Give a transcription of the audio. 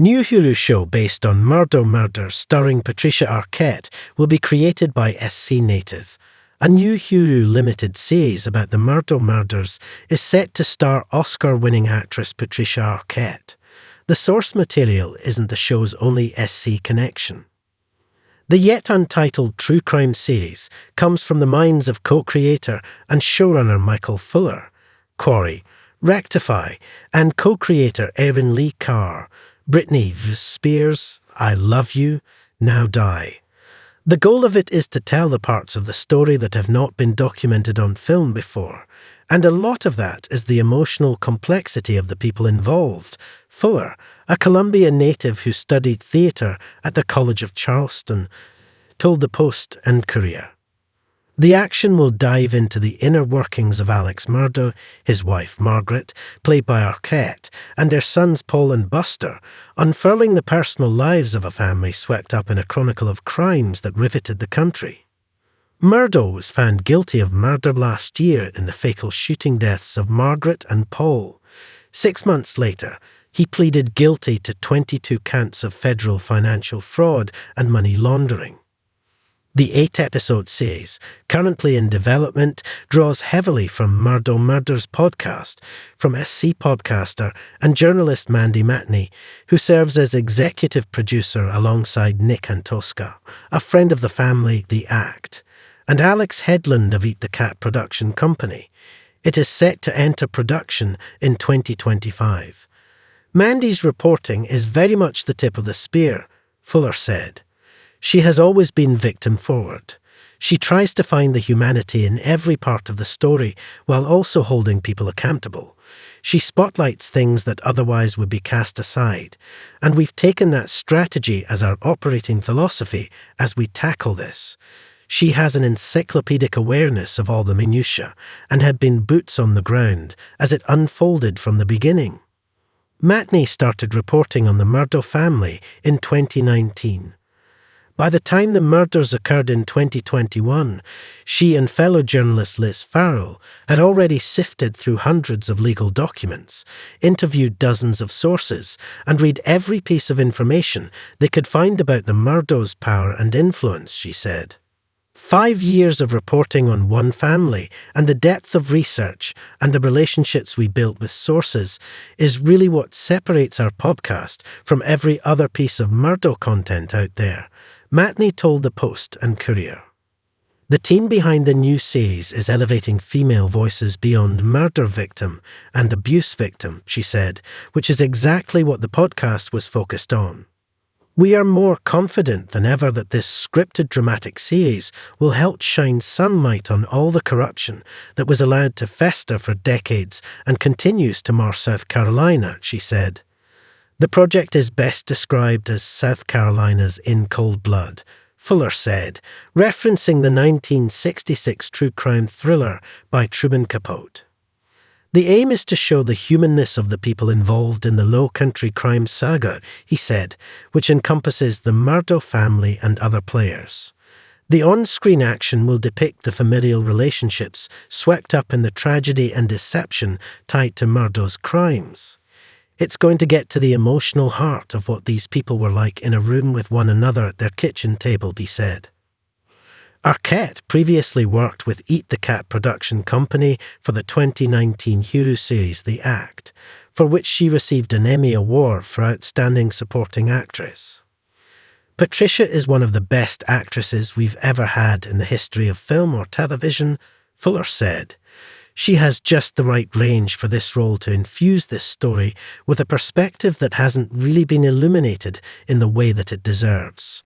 New Hulu show based on Murdaugh murders starring Patricia Arquette will be created by SC Native. A new Hulu limited series about the Murdaugh murders is set to star Oscar-winning actress Patricia Arquette. The source material isn't the show's only SC connection. The yet-untitled true crime series comes from the minds of co-creator and showrunner Michael Fuller, Quarry, Rectify, and co-creator Erin Lee Car, Britney Spears, I Love You, Now Die. The goal of it is to tell the parts of the story that have not been documented on film before, and a lot of that is the emotional complexity of the people involved. Fuller, a Columbia native who studied theatre at the College of Charleston, told the Post and Courier. The action will dive into the inner workings of Alex Murdaugh, his wife Margaret, played by Arquette, and their sons Paul and Buster, unfurling the personal lives of a family swept up in a chronicle of crimes that riveted the country. Murdaugh was found guilty of murder last year in the fatal shooting deaths of Margaret and Paul. 6 months later, he pleaded guilty to 22 counts of federal financial fraud and money laundering. The 8-episode series, currently in development, draws heavily from Murdaugh Murders podcast, from SC podcaster and journalist Mandy Matney, who serves as executive producer alongside Nick Antosca, a friend of the family, The Act, and Alex Headland of Eat the Cat production company. It is set to enter production in 2025. Mandy's reporting is very much the tip of the spear, Fuller said. She has always been victim-forward. She tries to find the humanity in every part of the story while also holding people accountable. She spotlights things that otherwise would be cast aside, and we've taken that strategy as our operating philosophy as we tackle this. She has an encyclopedic awareness of all the minutiae and had been boots on the ground as it unfolded from the beginning. Matney started reporting on the Murdaugh family in 2019. By the time the murders occurred in 2021, she and fellow journalist Liz Farrell had already sifted through hundreds of legal documents, interviewed dozens of sources, and read every piece of information they could find about the Murdaugh's power and influence, she said. 5 years of reporting on one family and the depth of research and the relationships we built with sources is really what separates our podcast from every other piece of Murdaugh content out there, Matney told the Post and Courier. The team behind the new series is elevating female voices beyond murder victim and abuse victim, she said, which is exactly what the podcast was focused on. We are more confident than ever that this scripted dramatic series will help shine some light on all the corruption that was allowed to fester for decades and continues to mar South Carolina, she said. The project is best described as South Carolina's In Cold Blood, Fuller said, referencing the 1966 true crime thriller by Truman Capote. The aim is to show the humanness of the people involved in the low-country crime saga, he said, which encompasses the Murdaugh family and other players. The on-screen action will depict the familial relationships swept up in the tragedy and deception tied to Murdaugh's crimes. It's going to get to the emotional heart of what these people were like in a room with one another at their kitchen table, he said. Arquette previously worked with Eat the Cat production company for the 2019 Hulu series The Act, for which she received an Emmy Award for Outstanding Supporting Actress. Patricia is one of the best actresses we've ever had in the history of film or television, Fuller said. She has just the right range for this role to infuse this story with a perspective that hasn't really been illuminated in the way that it deserves.